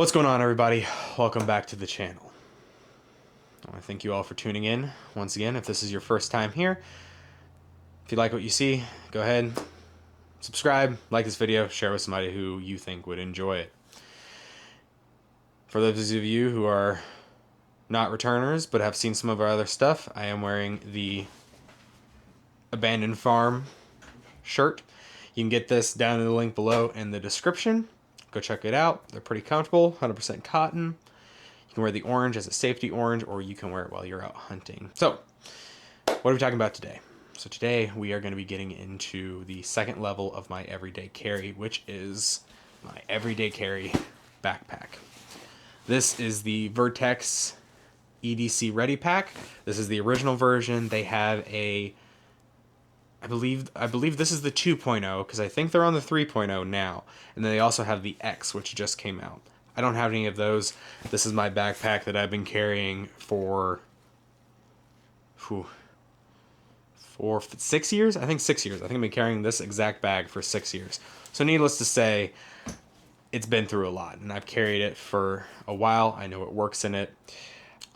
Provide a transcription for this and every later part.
What's going on, everybody? Welcome back to the channel. I want to thank you all for tuning in once again. If this is your first time here, if you like what you see, go ahead, subscribe, like this video, share with somebody who you think would enjoy it. For those of you who are not returners but have seen some of our other stuff, I am wearing the Abandoned Farm shirt. You can get this down in the link below in the description. Go check it out. They're pretty comfortable, 100% cotton. You can wear the orange as a safety orange, or you can wear it while you're out hunting. So, what are we talking about today? So today we are going to be getting into the second level of my everyday carry, which is my everyday carry backpack. This is the Vertex EDC Ready Pack. This is the original version. They have a I believe this is the 2.0 because I think they're on the 3.0 now. And then they also have the X, which just came out. I don't have any of those. This is my backpack that I've been carrying for 6 years? I think 6 years. I think I've been carrying this exact bag for 6 years. So needless to say, it's been through a lot, and I've carried it for a while. I know what works in it.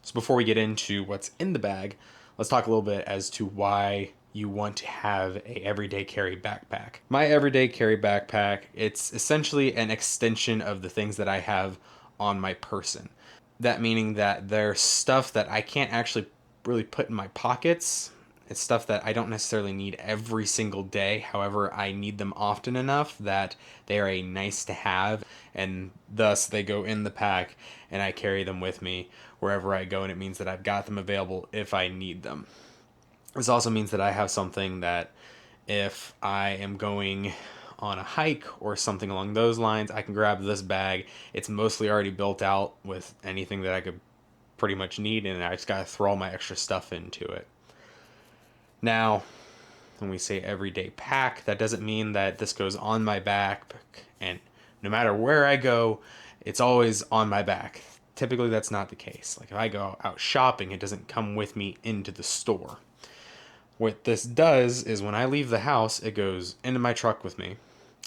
So before we get into what's in the bag, let's talk a little bit as to why you want to have a everyday carry backpack. My everyday carry backpack, it's essentially an extension of the things that I have on my person. That meaning that there's stuff that I can't actually really put in my pockets. It's stuff that I don't necessarily need every single day. However, I need them often enough that they are a nice to have, and thus they go in the pack and I carry them with me wherever I go, and it means that I've got them available if I need them. This also means that I have something that if I am going on a hike or something along those lines, I can grab this bag. It's mostly already built out with anything that I could pretty much need, and I just gotta throw all my extra stuff into it. Now, when we say everyday pack, that doesn't mean that this goes on my back, and no matter where I go, it's always on my back. Typically, that's not the case. Like if I go out shopping, it doesn't come with me into the store. What this does is when I leave the house, it goes into my truck with me.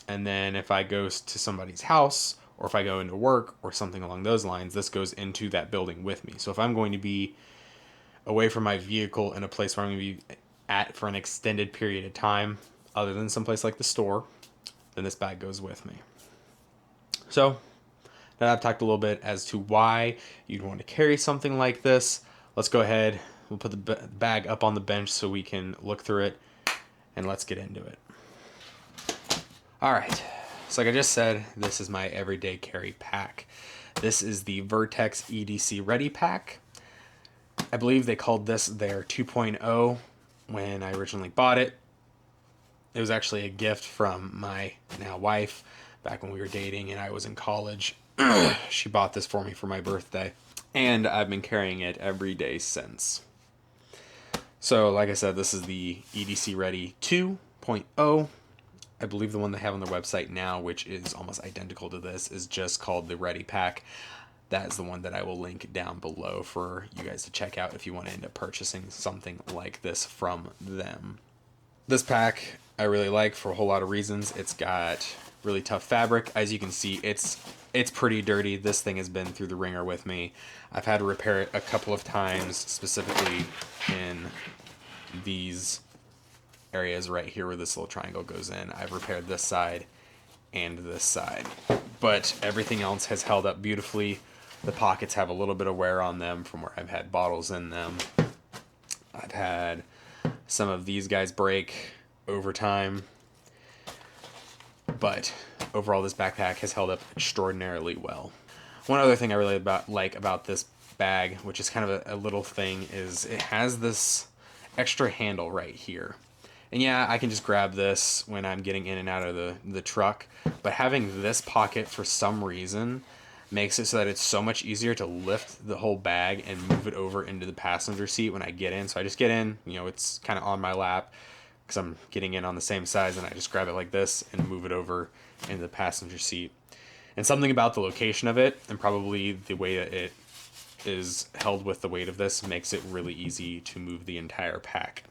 And then if I go to somebody's house, or if I go into work or something along those lines, this goes into that building with me. So if I'm going to be away from my vehicle in a place where I'm going to be at for an extended period of time, other than someplace like the store, then this bag goes with me. So now I've talked a little bit as to why you'd want to carry something like this. Let's go ahead. We'll put the bag up on the bench so we can look through it, and let's get into it. All right, so like I just said, this is my everyday carry pack. This is the Vertex EDC Ready Pack. I believe they called this their 2.0 when I originally bought it. It was actually a gift from my now wife back when we were dating and I was in college. She bought this for me for my birthday, and I've been carrying it every day since. So, like I said, this is the EDC Ready 2.0. I believe the one they have on their website now, which is almost identical to this, is just called the Ready Pack. That is the one that I will link down below for you guys to check out if you want to end up purchasing something like this from them. This pack I really like for a whole lot of reasons. It's got really tough fabric. As you can see, it's pretty dirty. This thing has been through the ringer with me. I've had to repair it a couple of times, specifically in these areas right here where this little triangle goes in. I've repaired this side and this side, but everything else has held up beautifully. The pockets have a little bit of wear on them from where I've had bottles in them. I've had some of these guys break over time, but overall this backpack has held up extraordinarily well. One other thing I really like about this bag, which is kind of a little thing, is it has this extra handle right here. And yeah, I can just grab this when I'm getting in and out of the truck, but having this pocket for some reason makes it so that it's so much easier to lift the whole bag and move it over into the passenger seat when I get in. So I just get in, it's kind of on my lap because I'm getting in on the same size, and I just grab it like this and move it over into the passenger seat. And something about the location of it, and probably the way that it is held with the weight of this, makes it really easy to move the entire pack.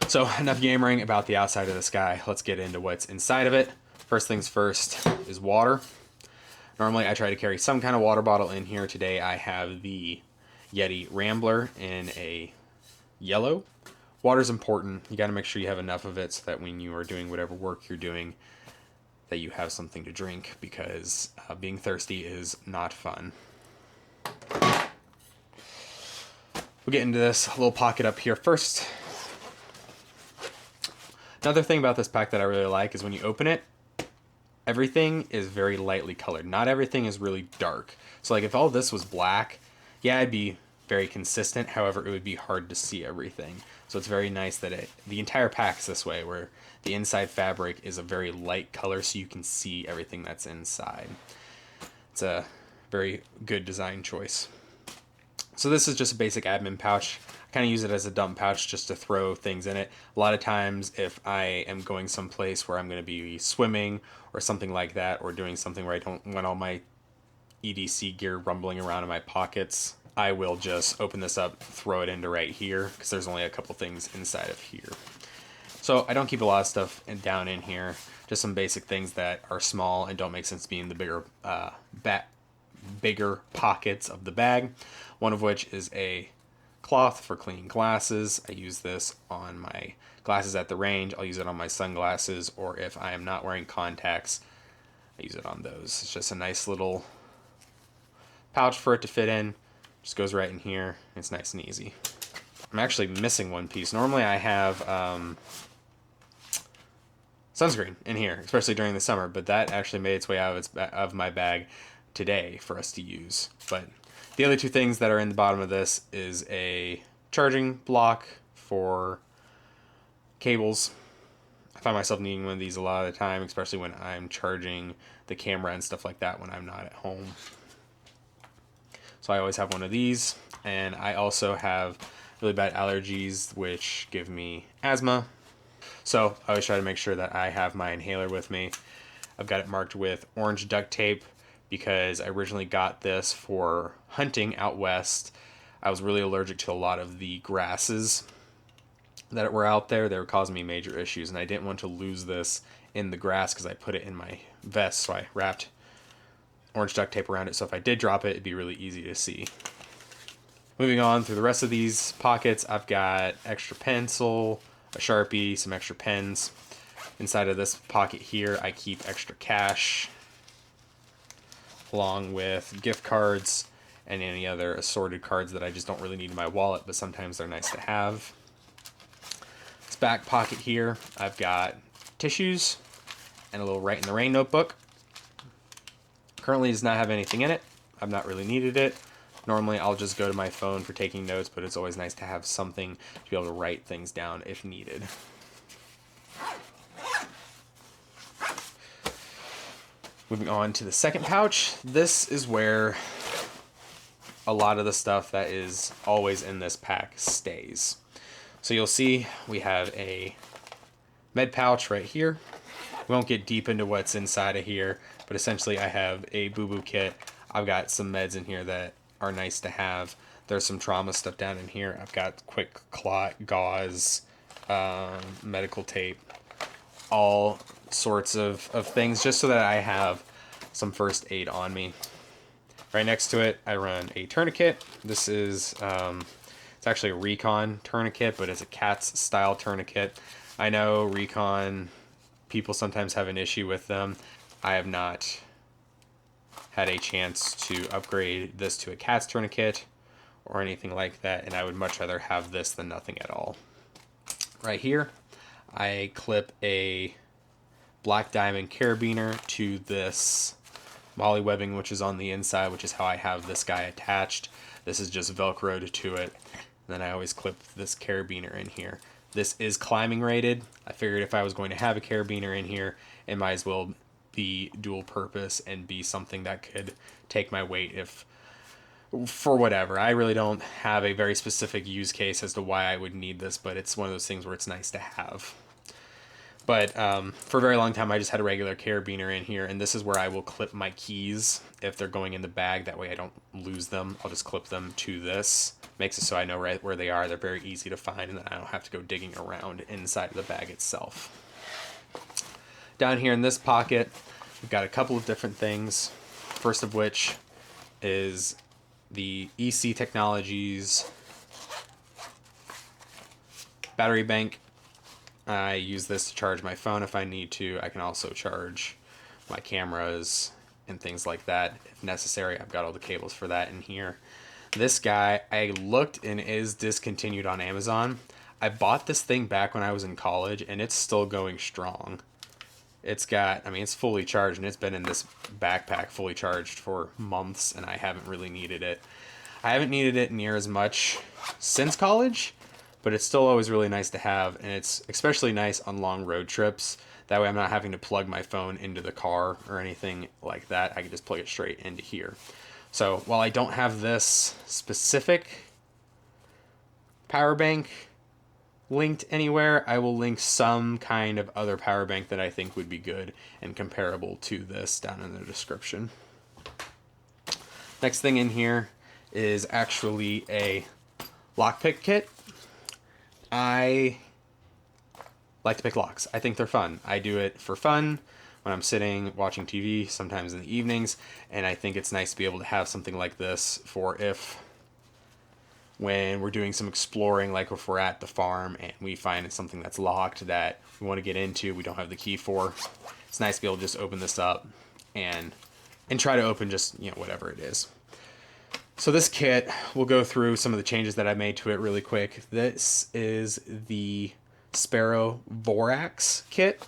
So enough yammering about the outside of this guy. Let's get into what's inside of it. First things first is water. Normally I try to carry some kind of water bottle in here. Today I have the Yeti Rambler in a yellow. Water's important. You got to make sure you have enough of it so that when you are doing whatever work you're doing, that you have something to drink, because being thirsty is not fun. We'll get into this little pocket up here first. Another thing about this pack that I really like is when you open it, everything is very lightly colored. Not everything is really dark. So like if all this was black, yeah, it'd be very consistent. However, it would be hard to see everything. So it's very nice that the entire pack's this way, where the inside fabric is a very light color so you can see everything that's inside. It's a very good design choice. So this is just a basic admin pouch. I kind of use it as a dump pouch just to throw things in it. A lot of times if I am going someplace where I'm going to be swimming or something like that, or doing something where I don't want all my EDC gear rumbling around in my pockets, I will just open this up, throw it into right here, because there's only a couple things inside of here. So I don't keep a lot of stuff down in here, just some basic things that are small and don't make sense being the bigger pockets of the bag. One of which is a cloth for cleaning glasses. I use this on my glasses at the range. I'll use it on my sunglasses, or if I am not wearing contacts, I use it on those. It's just a nice little pouch for it to fit in. Just goes right in here. It's nice and easy. I'm actually missing one piece. Normally I have sunscreen in here, especially during the summer, but that actually made its way out of my bag today for us to use. But the other two things that are in the bottom of this is a charging block for cables. I find myself needing one of these a lot of the time, especially when I'm charging the camera and stuff like that when I'm not at home. So I always have one of these, and I also have really bad allergies which give me asthma. So I always try to make sure that I have my inhaler with me. I've got it marked with orange duct tape because I originally got this for hunting out west. I was really allergic to a lot of the grasses that were out there. They were causing me major issues, and I didn't want to lose this in the grass because I put it in my vest, so I wrapped orange duct tape around it, so if I did drop it, it'd be really easy to see. Moving on through the rest of these pockets, I've got extra pencil, a Sharpie, some extra pens. Inside of this pocket here, I keep extra cash, along with gift cards and any other assorted cards that I just don't really need in my wallet, but sometimes they're nice to have. This back pocket here, I've got tissues and a little Write in the Rain notebook. Currently does not have anything in it. I've not really needed it. Normally I'll just go to my phone for taking notes, but it's always nice to have something to be able to write things down if needed. Moving on to the second pouch, this is where a lot of the stuff that is always in this pack stays. So you'll see we have a med pouch right here. We won't get deep into what's inside of here, but essentially I have a boo-boo kit. I've got some meds in here that are nice to have. There's some trauma stuff down in here. I've got quick clot, gauze, medical tape, all sorts of things just so that I have some first aid on me. Right next to it, I run a tourniquet. This is, it's actually a Recon tourniquet, but it's a CATS style tourniquet. I know Recon people sometimes have an issue with them. I have not had a chance to upgrade this to a CATS tourniquet or anything like that, and I would much rather have this than nothing at all. Right here, I clip a black diamond carabiner to this molly webbing which is on the inside, which is how I have this guy attached. This is just velcroed to it. And then I always clip this carabiner in here. This is climbing rated. I figured if I was going to have a carabiner in here, it might as well be dual purpose and be something that could take my weight if for whatever. I really don't have a very specific use case as to why I would need this, but it's one of those things where it's nice to have. But for a very long time, I just had a regular carabiner in here, and this is where I will clip my keys if they're going in the bag. That way I don't lose them. I'll just clip them to this. Makes it so I know right where they are. They're very easy to find, and then I don't have to go digging around inside of the bag itself. Down here in this pocket, we've got a couple of different things. first of which is the EC Technologies battery bank. I use this to charge my phone if I need to. I can also charge my cameras and things like that if necessary. I've got all the cables for that in here. This guy, I looked and is discontinued on Amazon. I bought this thing back when I was in college and it's still going strong. It's got, I mean, it's fully charged and it's been in this backpack fully charged for months and I haven't really needed it. I haven't needed it near as much since college, but it's still always really nice to have, and it's especially nice on long road trips. That way I'm not having to plug my phone into the car or anything like that. I can just plug it straight into here. So while I don't have this specific power bank linked anywhere, I will link some kind of other power bank that I think would be good and comparable to this down in the description. Next thing in here is actually a lockpick kit. I like to pick locks. I think they're fun. I do it for fun when I'm sitting watching TV, sometimes in the evenings, and I think it's nice to be able to have something like this for if when we're doing some exploring, like if we're at the farm and we find something that's locked that we want to get into, we don't have the key for. It's nice to be able to just open this up and try to open just, you know, whatever it is. So this kit, we'll go through some of the changes that I made to it really quick. This is the Sparrow Vorax kit.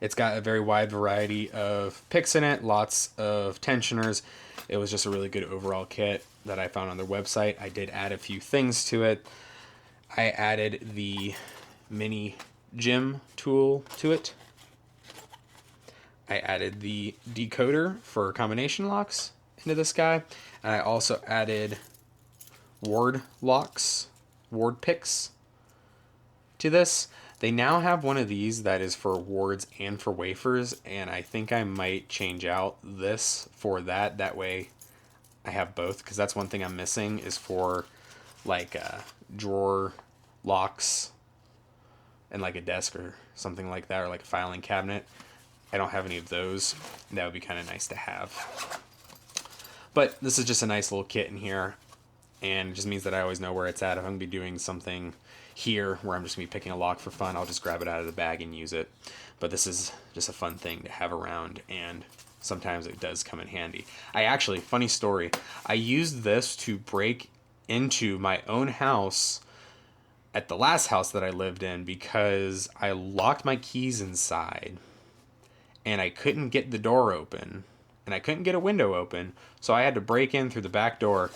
It's got a very wide variety of picks in it, lots of tensioners. It was just a really good overall kit that I found on their website. I did add a few things to it. I added the mini gym tool to it. I added the decoder for combination locks into this guy. And I also added ward locks, ward picks to this. They now have one of these that is for wards and for wafers, and I think I might change out this for that. That way I have both, because that's one thing I'm missing is for like drawer locks and like a desk or something like that, or like a filing cabinet. I don't have any of those. That would be kind of nice to have. But this is just a nice little kit in here, and it just means that I always know where it's at. If I'm going to be doing something here where I'm just going to be picking a lock for fun, I'll just grab it out of the bag and use it. But this is just a fun thing to have around, and sometimes it does come in handy. I actually, funny story, I used this to break into my own house at the last house that I lived in because I locked my keys inside and I couldn't get the door open and I couldn't get a window open, so I had to break in through the back door.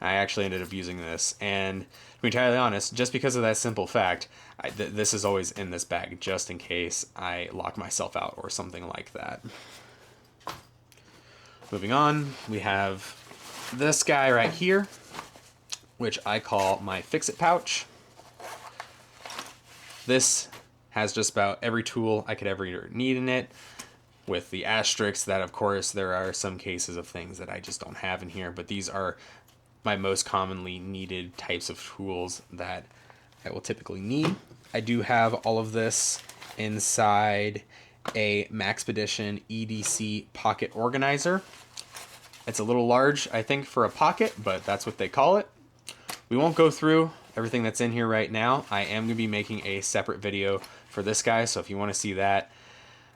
I actually ended up using this, and to be entirely honest, just because of that simple fact, this is always in this bag just in case I lock myself out or something like that. Moving on, we have this guy right here, which I call my fix-it pouch. This has just about every tool I could ever need in it, with the asterisks that, of course, there are some cases of things that I just don't have in here, but these are my most commonly needed types of tools that I will typically need. I do have all of this inside a Maxpedition EDC pocket organizer. It's a little large, I think, for a pocket, but that's what they call it. We won't go through everything that's in here right now. I am going to be making a separate video for this guy, so if you want to see that,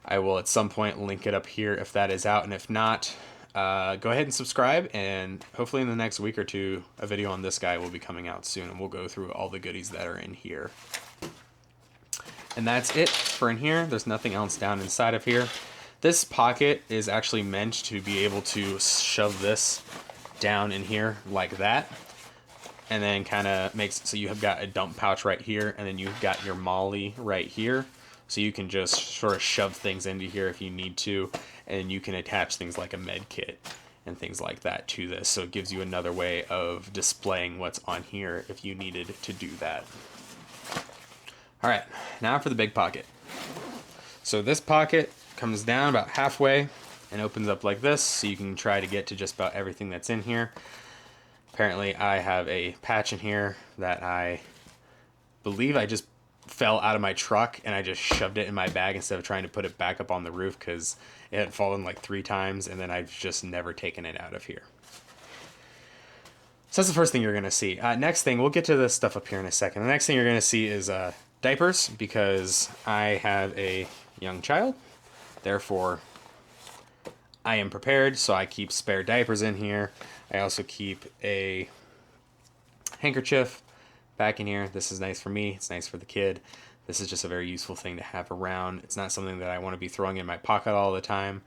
I will at some point link it up here if that is out, and if not, go ahead and subscribe, and hopefully in the next week or two, a video on this guy will be coming out soon, and we'll go through all the goodies that are in here. And that's it for in here. There's nothing else down inside of here. This pocket is actually meant to be able to shove this down in here like that, and then kind of makes it so you have got a dump pouch right here, and then you've got your molly right here. So you can just sort of shove things into here if you need to, and you can attach things like a med kit and things like that to this. So it gives you another way of displaying what's on here if you needed to do that. All right, now for the big pocket. So this pocket comes down about halfway and opens up like this, so you can try to get to just about everything that's in here. Apparently I have a patch in here that I believe I just fell out of my truck and I just shoved it in my bag instead of trying to put it back up on the roof because it had fallen like 3 times, and then I've just never taken it out of here. So that's the first thing you're going to see. Next thing, we'll get to this stuff up here in a second. The next thing you're going to see is diapers, because I have a young child. Therefore, I am prepared, so I keep spare diapers in here. I also keep a handkerchief back in here. This is nice for me. It's nice for the kid. This is just a very useful thing to have around. It's not something that I want to be throwing in my pocket all the time.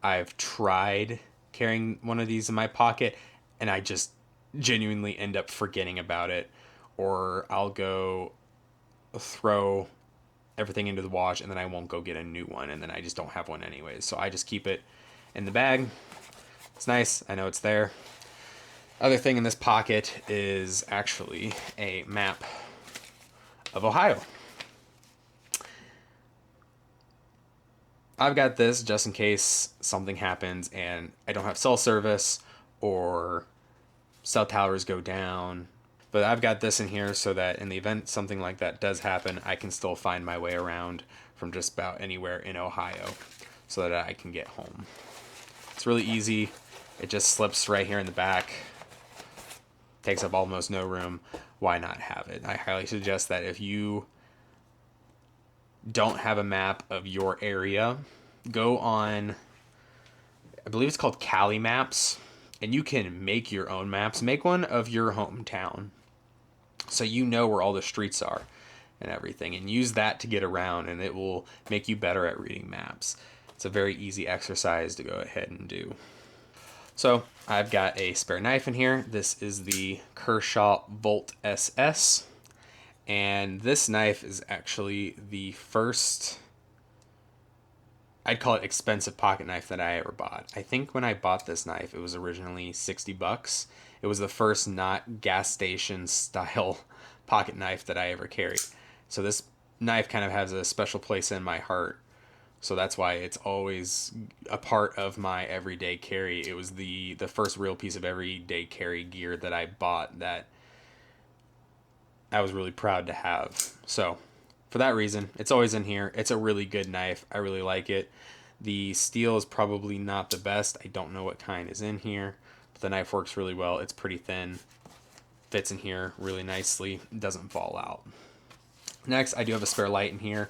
I've tried carrying one of these in my pocket, and I just genuinely end up forgetting about it. Or I'll go throw everything into the wash, and then I won't go get a new one, and then I just don't have one anyways. So I just keep it in the bag. It's nice. I know it's there. Other thing in this pocket is actually a map of Ohio. I've got this just in case something happens and I don't have cell service or cell towers go down. But I've got this in here so that in the event something like that does happen, I can still find my way around from just about anywhere in Ohio so that I can get home. It's really easy. It just slips right here in the back. Takes up almost no room. Why not have it? I highly suggest that if you don't have a map of your area, go on, I believe it's called Cali Maps, and you can make your own maps. Make one of your hometown so you know where all the streets are and everything, and use that to get around, and it will make you better at reading maps. It's a very easy exercise to go ahead and do. So I've got a spare knife in here. This is the Kershaw Volt SS. And this knife is actually the first, I'd call it expensive pocket knife that I ever bought. I think when I bought this knife, it was originally $60. It was the first not gas station style pocket knife that I ever carried. So this knife kind of has a special place in my heart. So that's why it's always a part of my everyday carry. It was the first real piece of everyday carry gear that I bought that I was really proud to have. So for that reason, it's always in here. It's a really good knife. I really like it. The steel is probably not the best. I don't know what kind is in here, but the knife works really well. It's pretty thin, fits in here really nicely, doesn't fall out. Next, I do have a spare light in here.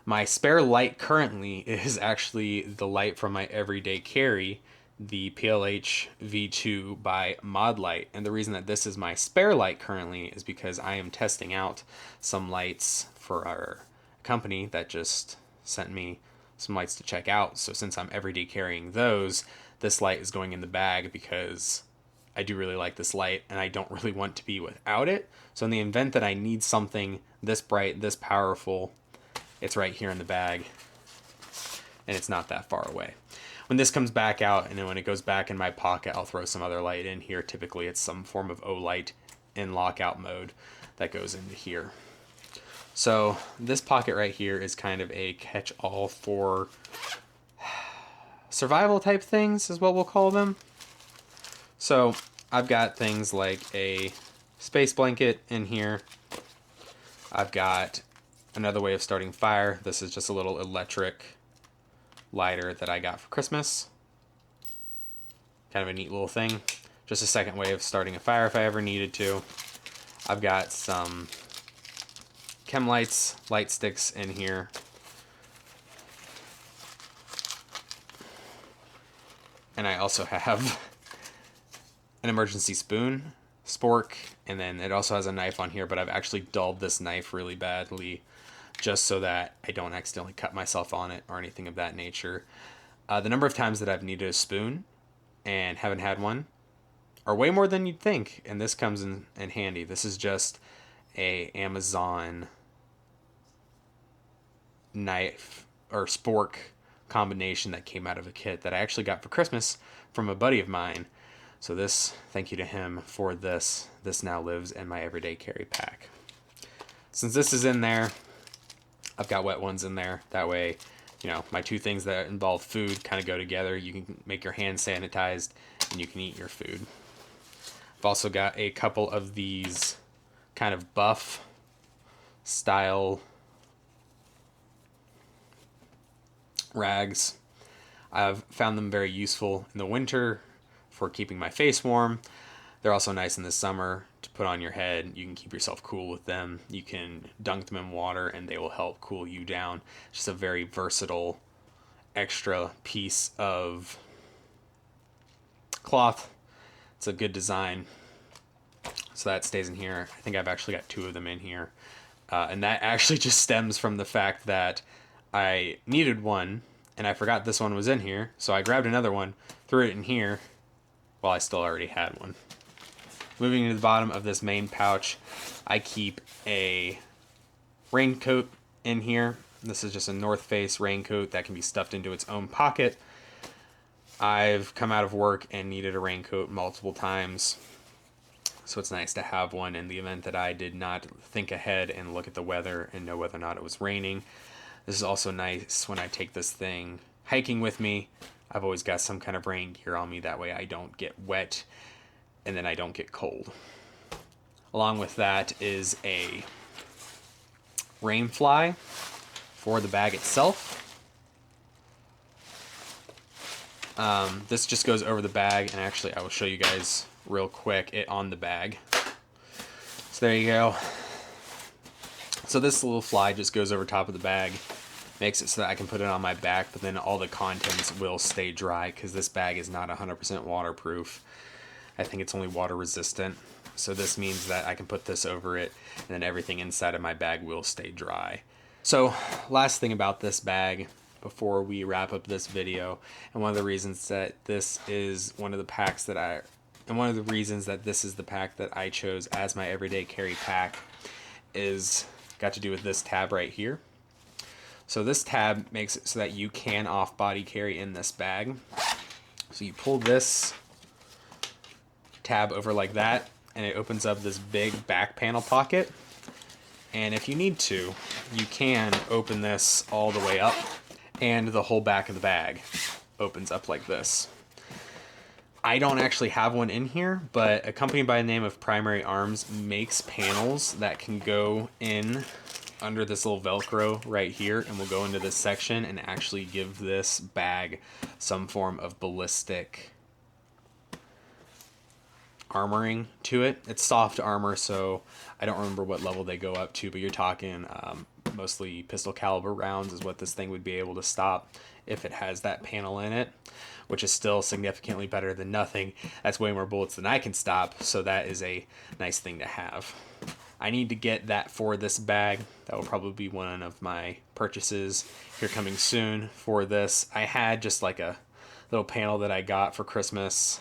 My spare light currently is actually the light from my everyday carry, the PLH V2 by Modlight. And the reason that this is my spare light currently is because I am testing out some lights for our company that just sent me some lights to check out. So since I'm everyday carrying those, this light is going in the bag because I do really like this light and I don't really want to be without it. So in the event that I need something this bright, this powerful, it's right here in the bag and it's not that far away. When this comes back out and then when it goes back in my pocket, I'll throw some other light in here. Typically it's some form of O-light in lockout mode that goes into here. So this pocket right here is kind of a catch-all for survival type things is what we'll call them. So I've got things like a space blanket in here. I've got another way of starting fire. This is just a little electric lighter that I got for Christmas. Kind of a neat little thing. Just a second way of starting a fire if I ever needed to. I've got some chem lights, light sticks in here. And I also have an emergency spoon, spork, and then it also has a knife on here, but I've actually dulled this knife really badly just so that I don't accidentally cut myself on it or anything of that nature. The number of times that I've needed a spoon and haven't had one are way more than you'd think, and this comes in handy. This is just a Amazon knife or spork combination that came out of a kit that I actually got for Christmas from a buddy of mine. So this, thank you to him for this. This now lives in my everyday carry pack. Since this is in there, I've got wet ones in there. That way, you know, my two things that involve food kind of go together. You can make your hands sanitized and you can eat your food. I've also got a couple of these kind of buff style rags. I've found them very useful in the winter for keeping my face warm. They're also nice in the summer to put on your head. You can keep yourself cool with them. You can dunk them in water and they will help cool you down. Just a very versatile extra piece of cloth. It's a good design. So that stays in here. I think I've actually got 2 of them in here. And that actually just stems from the fact that I needed one and I forgot this one was in here. So I grabbed another one, threw it in here while I still already had one. Moving to the bottom of this main pouch, I keep a raincoat in here. This is just a North Face raincoat that can be stuffed into its own pocket. I've come out of work and needed a raincoat multiple times, so it's nice to have one in the event that I did not think ahead and look at the weather and know whether or not it was raining. This is also nice when I take this thing hiking with me. I've always got some kind of rain gear on me, that way I don't get wet and then I don't get cold. Along with that is a rain fly for the bag itself. This just goes over the bag, and actually I will show you guys real quick it on the bag. So there you go. So this little fly just goes over top of the bag, makes it so that I can put it on my back, but then all the contents will stay dry because this bag is not 100% waterproof. I think it's only water resistant. So this means that I can put this over it and then everything inside of my bag will stay dry. So last thing about this bag before we wrap up this video, and one of the reasons that this is one of the packs that one of the reasons that this is the pack that I chose as my everyday carry pack is got to do with this tab right here. So this tab makes it so that you can off-body carry in this bag. So you pull this tab over like that, and it opens up this big back panel pocket. And if you need to, you can open this all the way up, and the whole back of the bag opens up like this. I don't actually have one in here, but a company by the name of Primary Arms makes panels that can go in under this little Velcro right here and will go into this section and actually give this bag some form of ballistic armoring to it. It's soft armor, so I don't remember what level they go up to, but you're talking mostly pistol caliber rounds is what this thing would be able to stop if it has that panel in it, which is still significantly better than nothing. That's way more bullets than I can stop, so that is a nice thing to have. I need to get that for this bag. That will probably be one of my purchases here coming soon for this. I had just like a little panel that I got for Christmas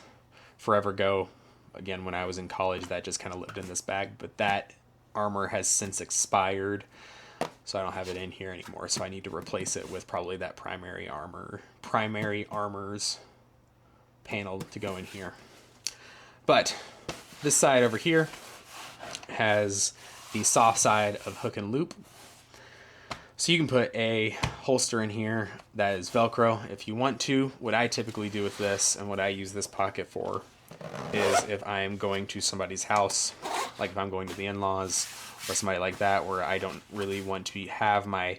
forever ago. Again, when I was in college, that just kind of lived in this bag, but that armor has since expired, so I don't have it in here anymore. So I need to replace it with probably that Primary Armor's panel to go in here. But this side over here has the soft side of hook and loop. So you can put a holster in here that is Velcro if you want to. What I typically do with this and what I use this pocket for is if I am going to somebody's house, like if I'm going to the in-laws or somebody like that, where I don't really want to have my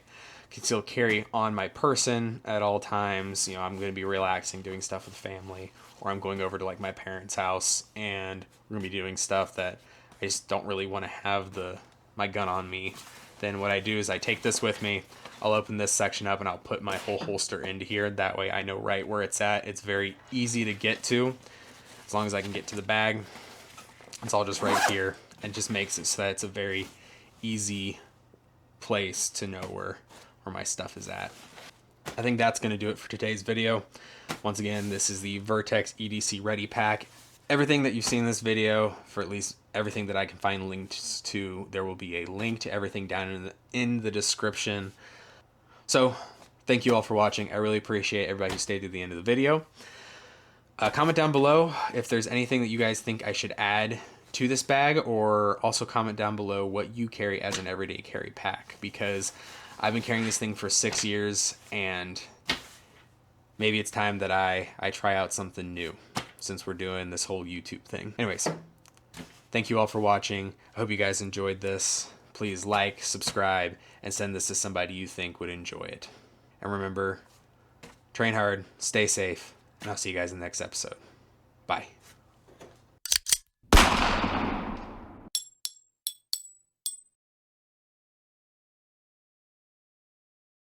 concealed carry on my person at all times. You know, I'm going to be relaxing, doing stuff with family, or I'm going over to like my parents' house and we're going to be doing stuff that I just don't really want to have my gun on me. Then what I do is I take this with me, I'll open this section up and I'll put my whole holster into here. That way I know right where it's at. It's very easy to get to. As long as I can get to the bag, it's all just right here, and just makes it so that it's a very easy place to know where my stuff is at. I think that's going to do it for today's video. Once again, this is the Vertex EDC Ready Pack. Everything that you see in this video, for at least everything that I can find links to, there will be a link to everything down in the description. So, thank you all for watching. I really appreciate everybody who stayed to the end of the video. Comment down below if there's anything that you guys think I should add to this bag, or also comment down below what you carry as an everyday carry pack, because I've been carrying this thing for 6 years and maybe it's time that I try out something new since we're doing this whole YouTube thing. Anyways, thank you all for watching. I hope you guys enjoyed this. Please like, subscribe, and send this to somebody you think would enjoy it. And remember, train hard, stay safe, and I'll see you guys in the next episode. Bye.